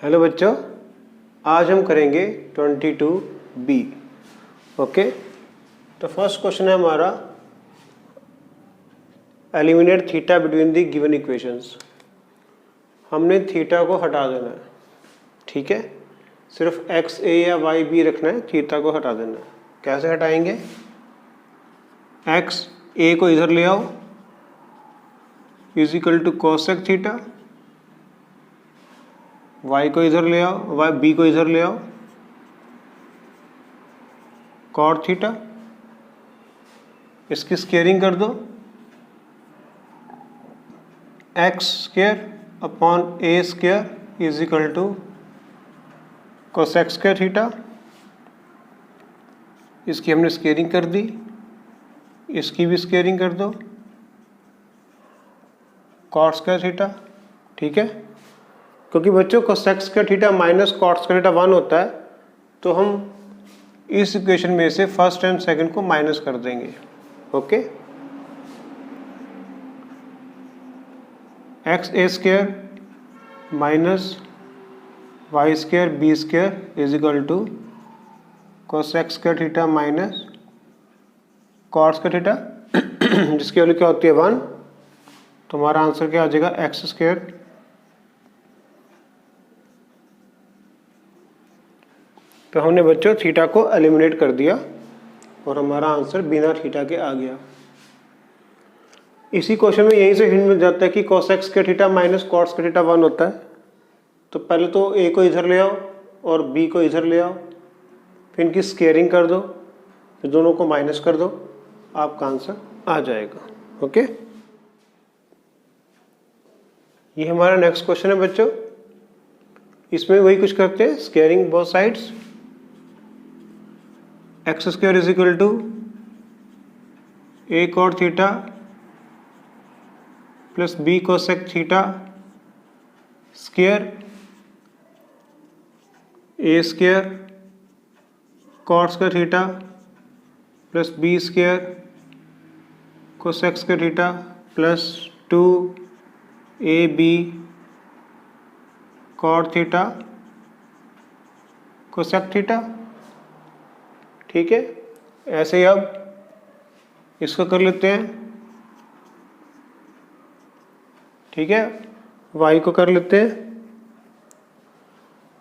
Hello बच्चों, आज हम करेंगे 22B। ओके, तो फर्स्ट क्वेश्चन है हमारा eliminate theta between the given equations. हमने थीटा को हटा देना है, ठीक है। सिर्फ एक्स ए या वाई बी रखना है, थीटा को हटा देना है। कैसे हटाएंगे? एक्स ए को इधर ले आओ, is equal to cosec theta. y को इधर ले आओ, y b को इधर ले आओ, कॉट थीटा। इसकी स्केयरिंग कर दो, x square upon a square is equal to cosec square theta. इसकी हमने स्केयरिंग कर दी, इसकी भी स्केयरिंग कर दो, कॉट स्क्वायर थीटा। ठीक है, क्योंकि बच्चों cosec square theta minus cot square theta 1 होता है, तो हम इस इक्वेशन में से फर्स्ट एंड सेकंड को माइनस कर देंगे। Okay, x a square minus y square b square is equal to cosec square theta minus cot square theta, जिसकी वैल्यू क्या होती है 1। तो हमारा आंसर क्या आ जाएगा? एक्स स्क्वायर तो हमने बच्चों थीटा को एलिमिनेट कर दिया और हमारा आंसर बिना थीटा के आ गया। इसी क्वेश्चन में यहीं से हिंट मिल जाता है कि cosec square theta minus cot square theta 1 होता है। तो पहले तो ए को इधर ले आओ और बी को इधर ले आओ, फिर इनकी स्केयरिंग कर दो, फिर दोनों को माइनस कर दो, आपका आंसर आ जाएगा। ओके, ये हमारा नेक्स्ट क्वेश्चन है बच्चों। इसमें वही कुछ करते हैं, squaring both sides. X square is equal to a cot theta plus b cosec theta square a square cot square theta plus b square cosec square theta plus 2ab cot theta cosec theta. ठीक है, ऐसे ही अब इसको कर लेते हैं। ठीक है, y को कर लेते हैं,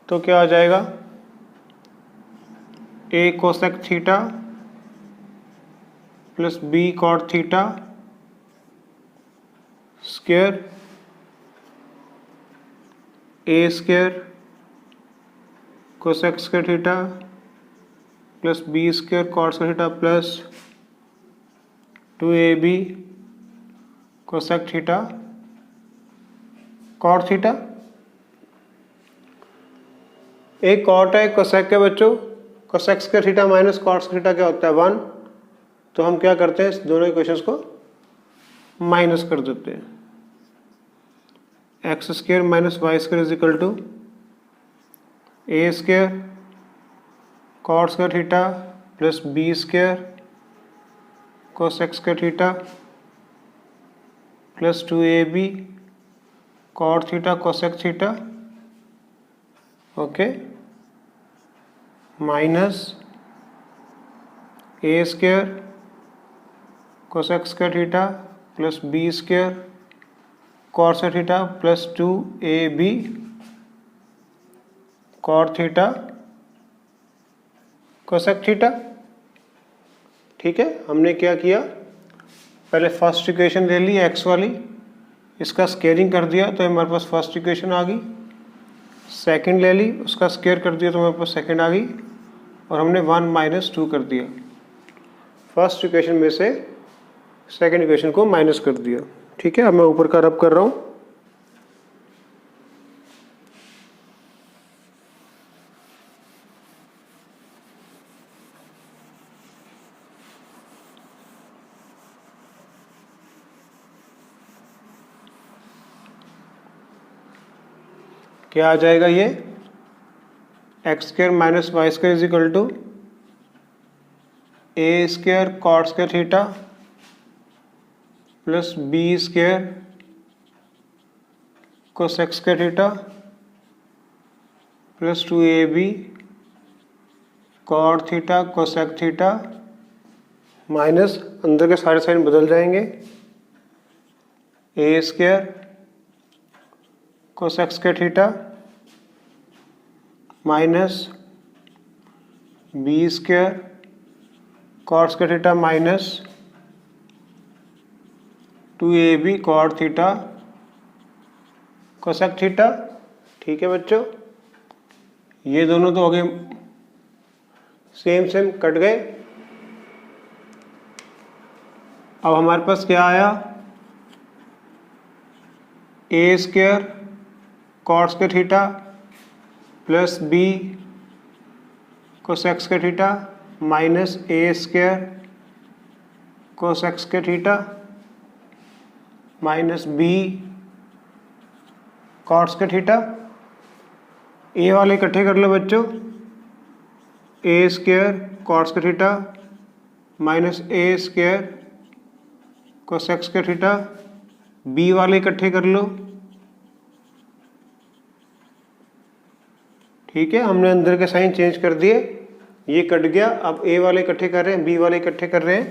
तो क्या आ जाएगा? a cosec theta plus b cot theta square a square cosec square theta plus b square cot square theta plus 2ab cosec theta cot theta. एक कॉट है, एक कोसेक है बच्चों। Cosec square theta minus cot square theta क्या होता है? 1। तो हम क्या करते हैं, इस दोनों इक्वेशंस को माइनस कर देते हैं। X square minus y square is equal to a square cot square theta plus b square cosec square theta plus 2ab cot theta cosec theta. Okay, minus a square cosec square theta plus b square cot square theta plus 2ab cot theta cosec theta. ठीक है, हमने क्या किया, पहले first equation ले ली x वाली, इसका squaring कर दिया तो हमारे पास फर्स्ट इक्वेशन आ गई। सेकंड ले ली, उसका स्केयर कर दिया तो हमारे पास सेकंड आ गई, और हमने 1 माइनस 2 कर दिया। फर्स्ट इक्वेशन में से सेकंड इक्वेशन को माइनस कर दिया। ठीक है, अब मैं ऊपर का रब कर रहा हूँ। क्या आ जाएगा? ये x square minus y square is equal to a square cot square theta plus b square cosec square theta plus 2ab cot theta cosec theta minus अंदर के सारे साइन बदल जाएंगे, a square cosec square theta minus b square cot square theta minus 2ab cot theta cosec theta. ठीक है बच्चों, ये दोनों तो हो गए सेम सेम, कट गए। अब हमारे पास क्या आया, a square cot square theta plus b cosec square theta minus a square cosec square theta minus b cot square theta. A वाले इकट्ठे कर लो बच्चों, a square cot square theta minus a square cosec square theta. B वाले इकट्ठे कर लो, ठीक है, हमने अंदर के साइन चेंज कर दिए, ये कट गया। अब ए वाले इकट्ठे कर रहे हैं, बी वाले इकट्ठे कर रहे हैं,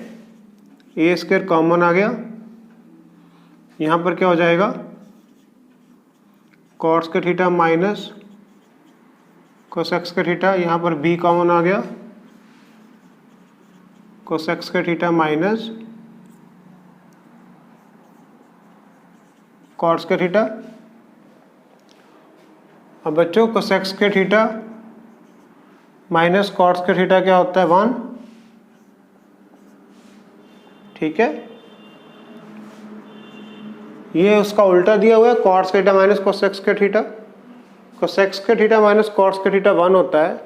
ए स्क्वायर कॉमन आ गया, यहाँ पर क्या हो जाएगा cot square theta minus cosec square theta, यहाँ पर बी कॉमन आ गया, cosec square theta minus cot square theta. अब बच्चों cosec square theta minus cot square theta क्या होता है 1, ठीक है। ये उसका उल्टा दिया हुआ है, cot square theta minus cosec square theta. Cosec square theta minus cot square theta 1 होता है,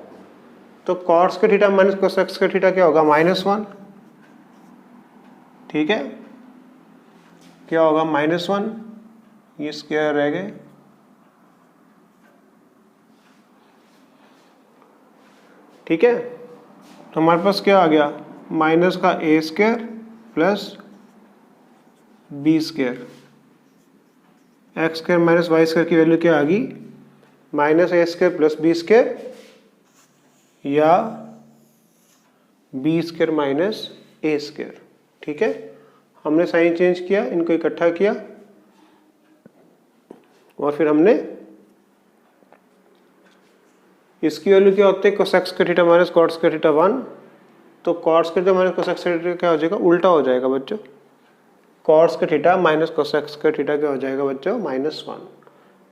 तो cot square theta minus cosec square theta क्या होगा -1, ठीक है। क्या होगा -1, ये स्क्वायर रह गए, ठीक है। तो हमारे पास क्या आ गया, माइनस का a square plus b square, x square minus y square की वैल्यू क्या आ गई minus a square plus b square या b square minus a square, ठीक है। हमने साइन चेंज किया, इनको इकट्ठा किया और फिर हमने इसकी वैल्यू क्या होती है cosec square theta minus cot square theta 1, तो cot square theta minus cosec square theta क्या हो जाएगा, उल्टा हो जाएगा बच्चों, cot square theta minus cosec square theta क्या हो जाएगा बच्चों -1,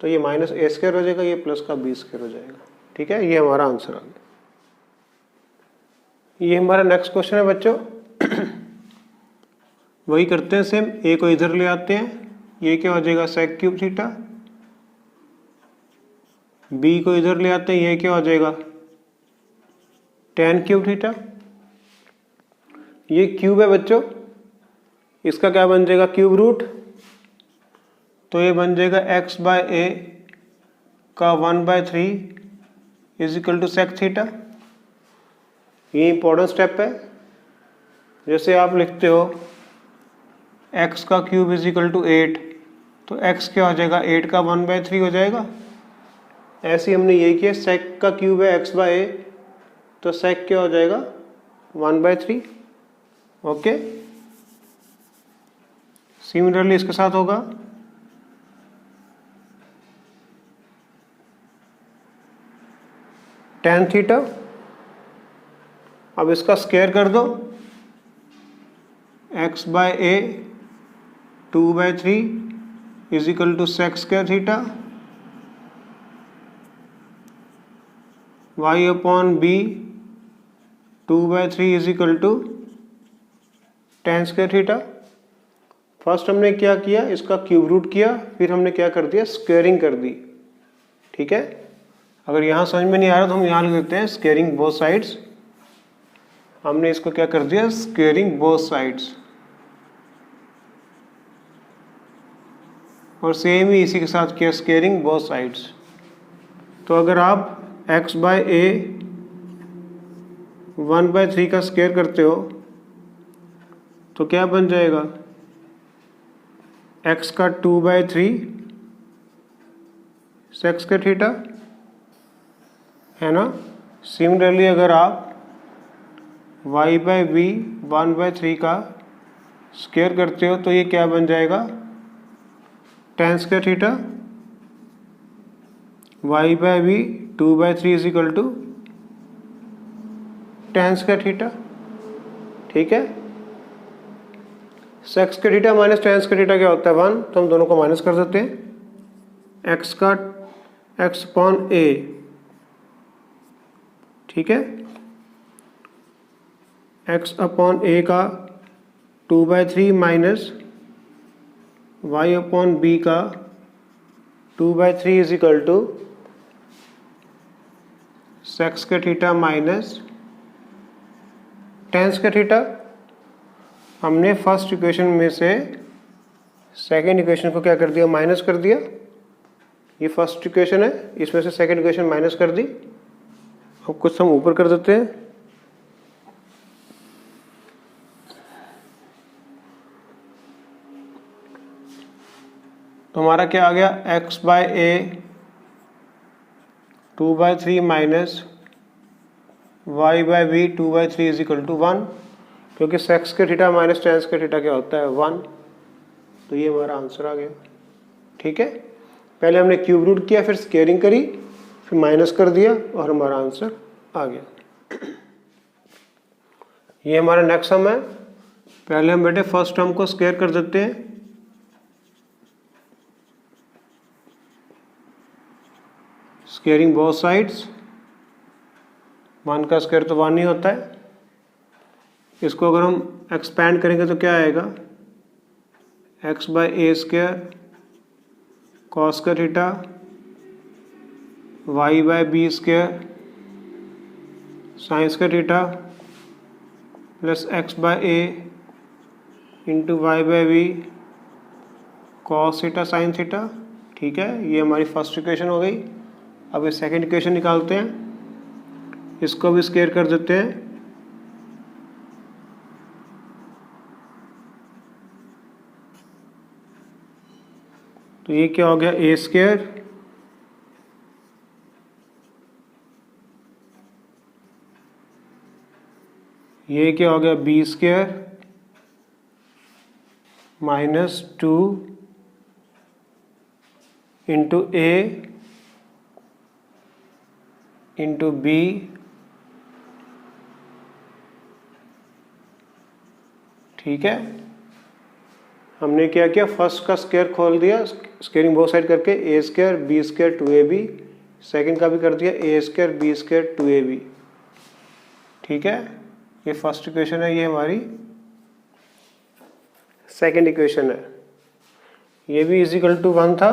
तो ये माइनस ए स्क्वायर हो जाएगा, ये प्लस का बी स्क्वायर हो जाएगा, ठीक है। ये हमारा आंसर आ गया। ये हमारा नेक्स्ट क्वेश्चन है बच्चों, वही करते हैं सेम, ए को इधर ले आते हैं, ये क्या हो जाएगा सेक क्यूब थीटा, बी को इधर ले आते हैं, ये क्या हो जाएगा tan क्यूब थीटा। ये क्यूब है बच्चों, इसका क्या बन जाएगा क्यूब रूट, तो ये बन जाएगा x/a का 1/3 is equal to sec theta. ये इंपॉर्टेंट स्टेप है, जैसे आप लिखते हो x का क्यूब इज इक्वल टू 8, तो x क्या हो जाएगा 8 का 1/3 हो जाएगा। ऐसे हमने यही किया, सेक का क्यूब है x/a, तो सेक क्या हो जाएगा 1/3, ओके। सिमिलरली इसके साथ होगा tan थीटा, अब इसका स्क्वायर कर दो, x/a 2/3 is equal to sec square theta, y/b 2/3 is equal to tan square theta. First हमने क्या किया, इसका क्यूब रूट किया, फिर हमने क्या कर दिया स्क्वेयरिंग कर दी, ठीक है। अगर यहाँ समझ में नहीं आ रहा तो हम यहाँ लिख देते हैं स्क्वेयरिंग बोथ साइड्स। हमने इसको क्या कर दिया स्क्वेयरिंग बोथ साइड्स, और सेम ही इसी के साथ किया स्क्वेयरिंग बोथ साइड्स। तो अगर आप x/a 1/3 का स्क्वायर करते हो तो क्या बन जाएगा x का 2/3 सेक स्क्वायर थीटा है ना। सिमिलरली अगर आप y बाई वी 1/3 का स्क्वायर करते हो तो ये क्या बन जाएगा, tan square theta y by b 2/3 is equal to tan square theta. ठीक है, sec square theta minus tan square theta क्या होता है 1, तो हम दोनों को माइनस कर देते हैं। x का x अपॉन a, ठीक है, x अपॉन a का 2/3 माइनस y अपॉन b का 2/3 is equal to sec square theta minus tan square theta. हमने फर्स्ट इक्वेशन में से सेकेंड इक्वेशन को क्या कर दिया, माइनस कर दिया। ये फर्स्ट इक्वेशन है, इसमें से सेकेंड इक्वेशन माइनस कर दी। अब कुछ हम ऊपर कर देते हैं। तो हमारा क्या आ गया, x by a 2/3 minus y by b 2/3 is equal to 1, क्योंकि सेक्स के थीटा माइनस tan के थीटा क्या होता है 1। तो ये हमारा आंसर आ गया। ठीक है, पहले हमने क्यूब रूट किया, फिर स्केयरिंग करी, फिर माइनस कर दिया और हमारा आंसर आ गया। ये हमारा नेक्स्ट सम है। पहले हम बेटे फर्स्ट टर्म को स्क्वायर कर देते हैं। स्क्वेयरिंग बोथ साइड्स, 1 का स्क्वायर तो 1 ही होता है। इसको अगर हम एक्सपैंड करेंगे तो क्या आएगा, x by a square cos का theta y by b square sine का theta plus x by a into y by b cos theta sine theta. ठीक है, ये हमारी फर्स्ट इक्वेशन हो गई। अब ये सेकेंड इक्वेशन निकालते हैं, इसको भी स्क्वायर कर देते हैं। तो ये क्या हो गया, ए स्क्वायर ये क्या हो गया, बी स्क्वायर माइनस 2 इंटू ए इंटू बी ठीक है, हमने क्या किया, फर्स्ट का स्क्वायर खोल दिया, स्क्वेयरिंग बोथ साइड करके a square b square 2ab, second का भी कर दिया ए स्क्वायर बी स्क्वायर 2ab। ठीक है, ये फर्स्ट इक्वेशन है, ये हमारी सेकेंड इक्वेशन है। ये भी इज इक्वल टू 1 था,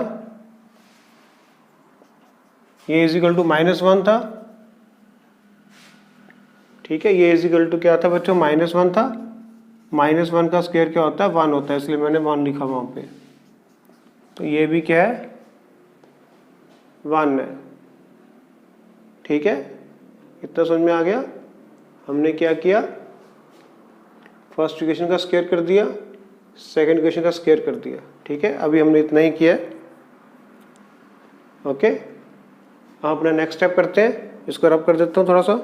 ये इज इक्वल टू -1 था। ठीक है, ये इज इक्वल टू क्या था बच्चों, -1 था। -1 का स्क्वायर क्या होता है, 1 होता है, इसलिए मैंने 1 लिखा वहां पे। तो ये भी क्या है, 1 है। ठीक है, इतना समझ में आ गया। हमने क्या किया, फर्स्ट इक्वेशन का स्क्वायर कर दिया, सेकंड इक्वेशन का स्क्वायर कर दिया। ठीक है, अभी हमने इतना ही किया। ओके, हम अपना नेक्स्ट स्टेप करते हैं। इसको रब कर देता हूँ थोड़ा सा।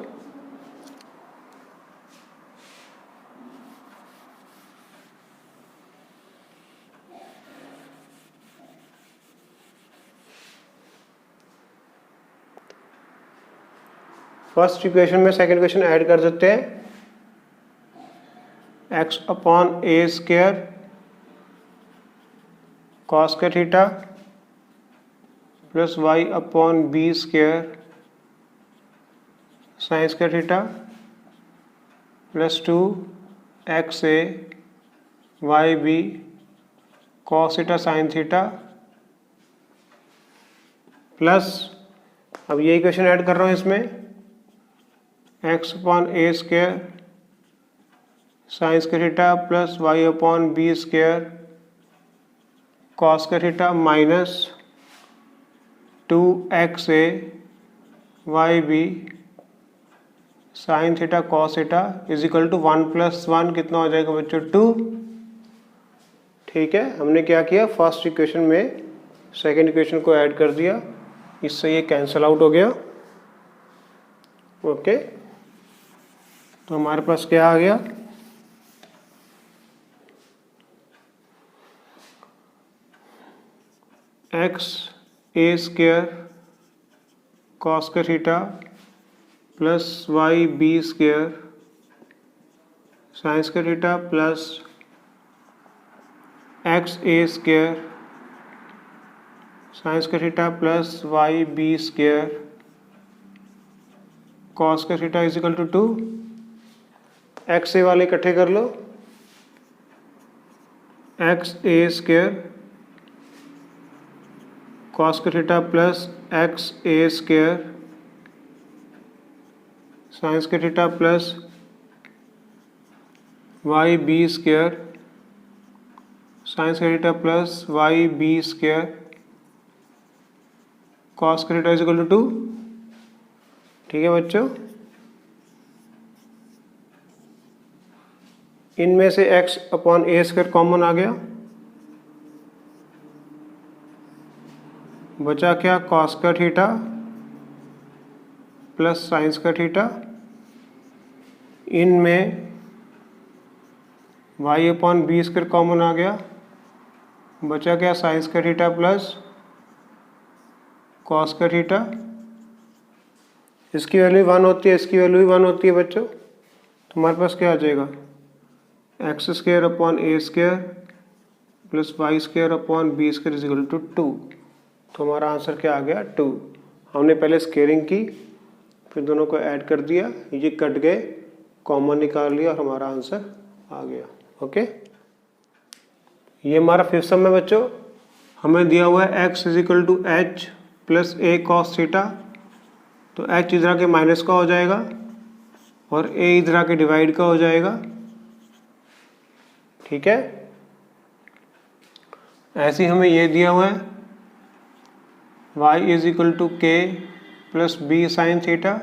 फर्स्ट इक्वेशन में सेकंड इक्वेशन ऐड कर देते हैं। x upon a square cos का theta plus y upon b square sine का theta plus 2 x a y b cos theta sine theta plus, अब ये इक्वेशन ऐड कर रहा हूँ इसमें, x upon a square sine का theta plus y upon b square cos का theta minus 2x a y b sine theta cos theta is equal to 1 + 1 कितना हो जाएगा बच्चों, 2। ठीक है, हमने क्या किया, फर्स्ट इक्वेशन में सेकेंड इक्वेशन को ऐड कर दिया, इससे ये कैंसिल आउट हो गया। ओके, तो हमारे पास क्या आ गया, एक्स ए स्क्वायर कॉस का theta plus y b square sine का theta plus x a square sine का theta plus y b square cos का theta is equal to 2। X a वाले इकट्ठे कर लो, एक्स ए स्क्वायर कॉस का theta plus x a square sine का theta plus y b square sine का theta plus y b square cos का theta is equal to 2। ठीक है बच्चों, इनमें से x upon a square common आ गया, बचा क्या, कॉस का थीटा प्लस साइंस का थीटा, इनमें y upon b square common आ गया, बचा क्या, साइंस का थीटा प्लस कॉस का थीटा। इसकी वैल्यू 1 होती है, इसकी वैल्यू भी 1 होती है बच्चों, तो हमारे पास क्या आ जाएगा, x square upon a square plus y square upon b square is equal to 2। तो हमारा आंसर क्या आ गया, 2। हमने पहले स्केयरिंग की, फिर दोनों को ऐड कर दिया, ये कट गए, कॉमन निकाल लिया और हमारा आंसर आ गया। ओके, ये हमारा फिफ्थ सम है बच्चों। हमें दिया हुआ है x is equal to h plus a cos theta, तो एच इधर के माइनस का हो जाएगा और ए इधर के डिवाइड का हो जाएगा। ठीक है, ऐसे ही हमें ये दिया हुआ है y इज इक्वल टू के प्लस बी साइन थीटा,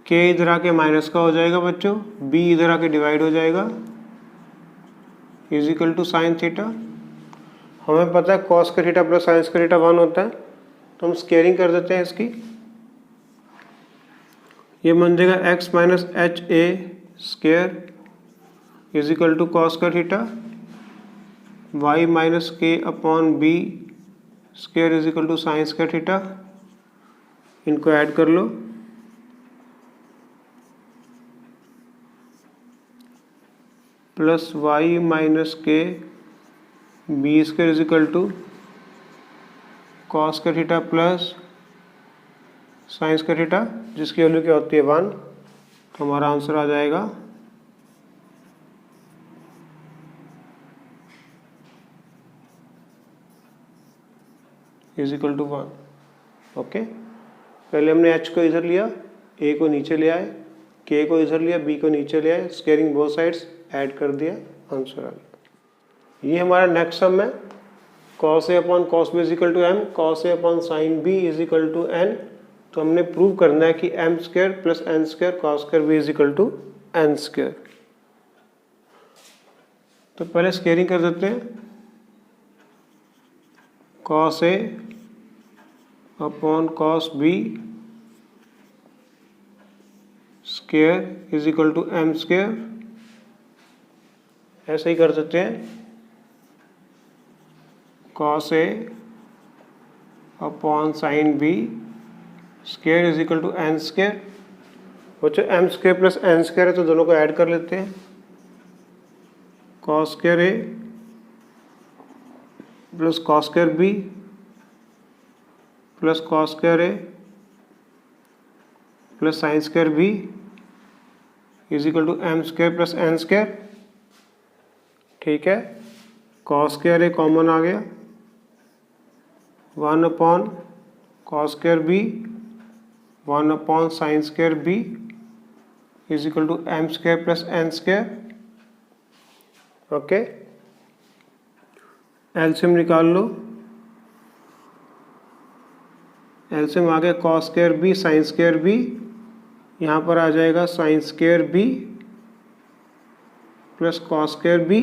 के इधर आके माइनस का हो जाएगा बच्चों, b इधर आके डिवाइड हो जाएगा, is equal to sine theta. हमें पता है कॉस का थीटा प्लस साइंस का थीटा 1 होता है, तो हम स्केयरिंग कर देते हैं इसकी। ये बन जाएगा x minus h a square is equal to cos का theta, y minus k upon b square is equal to साइंस का थीटा। इनको ऐड कर लो, plus y minus k b square is equal to cos का theta plus science का theta, जिसकी value क्या होती है 1। तो हमारा आंसर आ जाएगा इज इक्वल टू 1। ओके, पहले हमने h को इधर लिया, a को नीचे ले आए, k को इधर लिया, b को नीचे ले आए, स्केयरिंग बोथ साइड्स ऐड कर दिया, आंसर आ गया। ये हमारा नेक्स्ट सम है, cos a upon cos b is equal to m, cos a upon sine b is equal to n। तो हमने प्रूव करना है कि m square plus n square cos square b is equal to n square. तो पहले squaring कर देते हैं, cos a upon cos b square is equal to m square. ऐसे ही कर देते हैं, cos a upon sine b square is equal to n square. बच्चों m square plus n square है, तो दोनों को ऐड कर लेते हैं, cos square a plus cos square b plus cos square a plus sine square b is equal to m square plus n square. ठीक है, cos स्क्वायर a कॉमन आ गया, 1 upon cos square b 1 upon sine square b is equal to m square plus n square. Okay, LCM निकाल लो, LCM आ गया cos square b sine square b, यहाँ पर आ जाएगा sine square b plus cos square b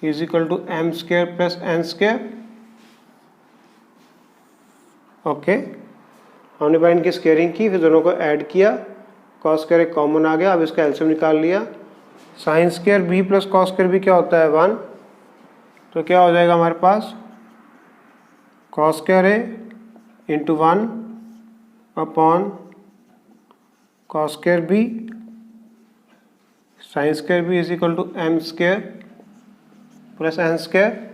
is equal to m square plus n square. Okay, हमने पहले इनकी स्क्वायरिंग की, फिर दोनों को ऐड किया, कॉस स्क्वायर एक कॉमन आ गया, अब इसका एलसीएम निकाल लिया। Sine square b plus cos square b क्या होता है 1, तो क्या हो जाएगा हमारे पास cos square a into 1 upon cos square b sine square b is equal to m square plus n square.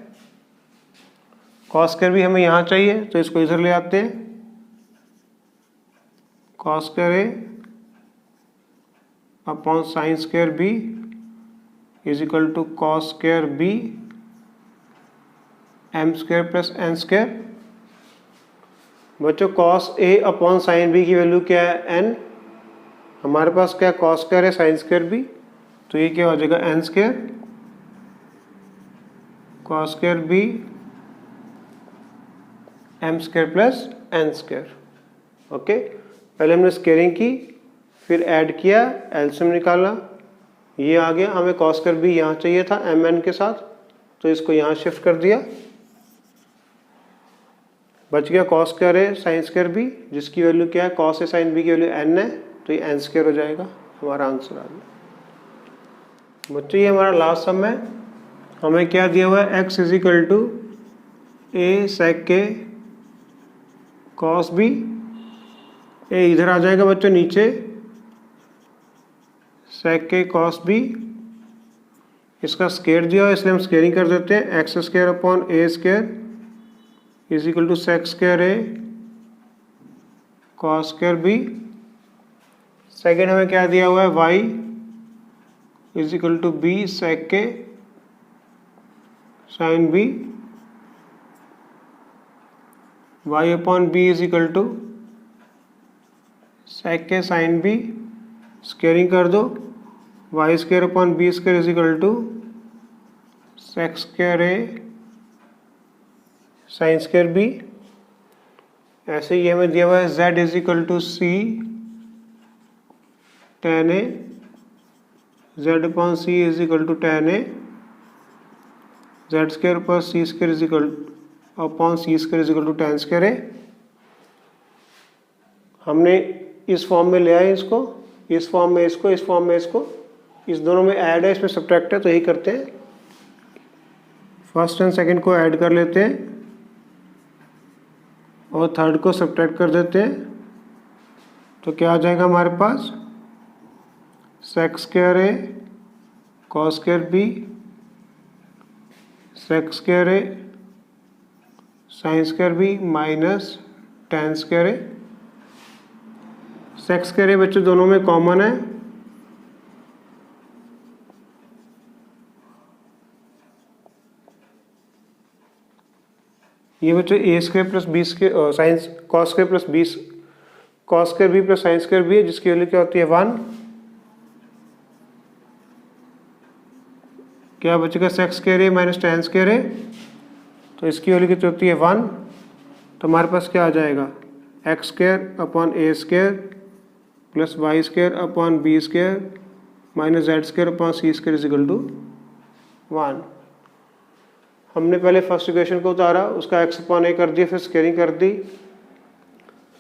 Cos square b हमें यहाँ चाहिए तो इसको इधर ले आते हैं, cos square a upon sine square b is equal to cos square b m square plus n square. बच्चों cos a upon sine b की वैल्यू क्या है एन, हमारे पास क्या कॉस स्क्वायर है साइन स्क्वायर बी, तो ये क्या हो जाएगा n square cos square b m square plus n square. Okay, पहले हमने स्क्वायरिंग की, फिर ऐड किया, एलसीएम निकाला, ये आ गया। हमें कॉस स्क्वायर बी यहाँ चाहिए था एम एन के साथ, तो इसको यहाँ शिफ्ट कर दिया, बच गया कॉस स्क्वायर है साइन स्क्वायर बी, जिसकी वैल्यू क्या है कॉस ए साइन बी की वैल्यू एन है, तो ये एन स्क्वायर हो जाएगा, हमारा आंसर आ गया। बच्चों ये हमारा लास्ट सम है, हमें क्या दिया हुआ है एक्स इज इक्वल टू ए सेक के कॉस बी, ए इधर आ जाएगा बच्चों नीचे, सेक के कॉस बी, इसका स्क्वायर दिया हुआ इसलिए हम स्क्वायरिंग कर देते हैं, x square upon a square is equal to sec square a cos square b. Second हमें क्या दिया हुआ है y is equal to b sec के sine b, y upon b is equal to sec के साइन बी, स्क्वायरिंग कर दो, y square upon b square is equal to sec square a sine square b. ऐसे ही हमें दिया हुआ है z is equal to C tan a, z upon c is equal to tan a, z square पर c square is equal upon c square is equal to tan square a. हमने इस form में ले आए इसको, इस form में इसको, इस फॉर्म में इसको, इस दोनों में ऐड है, इसमें सब्ट्रैक्ट है, तो यही करते हैं, फर्स्ट एंड सेकंड को ऐड कर लेते हैं और थर्ड को सब्ट्रैक्ट कर देते हैं, तो क्या आ जाएगा हमारे पास sec square a cos square b sec square a sine square b minus tan square a. Sec square a बच्चों दोनों में कॉमन है, ये बच्चों a square plus b square sine cos square plus b cos square b plus sine square b है, जिसकी value क्या होती है 1। क्या बचेगा sec square a minus tan square a, तो इसकी वैल्यू कितनी होती है 1, तो हमारे पास क्या आ जाएगा x square upon a square plus y square upon b square minus z square upon c square is equal to 1। हमने पहले फर्स्ट इक्वेशन को उतारा, उसका एक्स अपॉन ए कर दिया, फिर स्क्वायरिंग कर दी,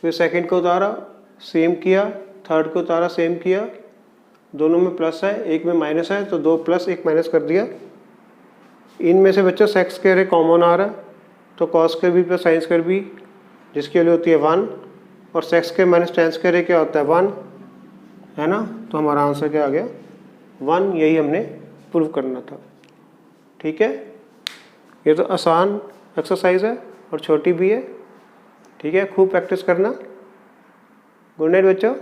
फिर सेकंड को उतारा सेम किया, थर्ड को उतारा सेम किया, दोनों में प्लस है एक में माइनस है, तो 2 प्लस 1 माइनस कर दिया। इनमें से बच्चों सेक स्क्वायर ए कॉमन आ रहा है, तो cos square b plus sine square b जिसकी वैल्यू होती है 1, और sec square minus tan square a क्या होता है 1, है ना, तो हमारा आंसर क्या आ गया 1। यही हमने प्रूव करना था। ठीक है, ये तो आसान एक्सरसाइज है और छोटी भी है। ठीक है, खूब प्रैक्टिस करना। गुड नाइट बच्चों।